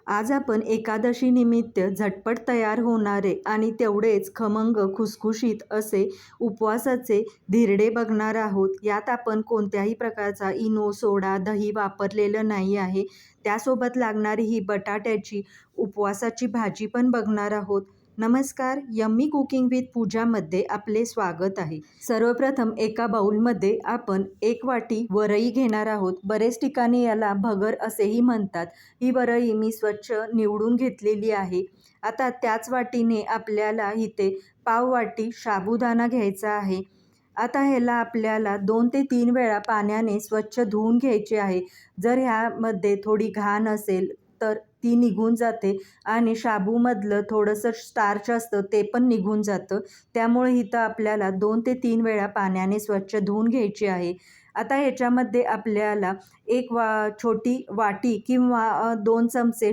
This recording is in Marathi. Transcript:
आज आपण एकादशी निमित्त झटपट तयार होणारे आणि तेवढेच खमंग खुसखुशीत असे उपवासाचे धिरडे बघणार आहोत. यात आपण कोणत्याही प्रकारचा इनो, सोडा, दही वापरलेलं नाही आहे. त्यासोबत लागणारी ही बटाट्याची उपवासाची भाजी पण बघणार आहोत. नमस्कार, यम्मी कुकिंग विथ पूजामध्ये आपले स्वागत आहे. सर्वप्रथम एका बाउलमध्ये आपण 1 वाटी वरई घेणार आहोत. बरेच ठिकाणी याला भगर असेही म्हणतात. ही वरई मी स्वच्छ निवडून घेतलेली आहे. आता त्याच वाटीने आपल्याला इथे पाव वाटी साबुदाणा घ्यायचा आहे. आता ह्याला आपल्याला 2 ते 3 वेळा पाण्याने स्वच्छ धुवून घ्यायचे आहे. जर ह्यामध्ये थोडी घाण असेल तर ती निघून जाते आणि शाबूमधलं थोडंसं स्टार्च असतं ते पण निघून जातं. त्यामुळे इथं आपल्याला 2 ते 3 वेळा पाण्याने स्वच्छ धुवून घ्यायची आहे. आता ह्याच्यामध्ये आपल्याला एक छोटी वाटी किंवा 2 चमचे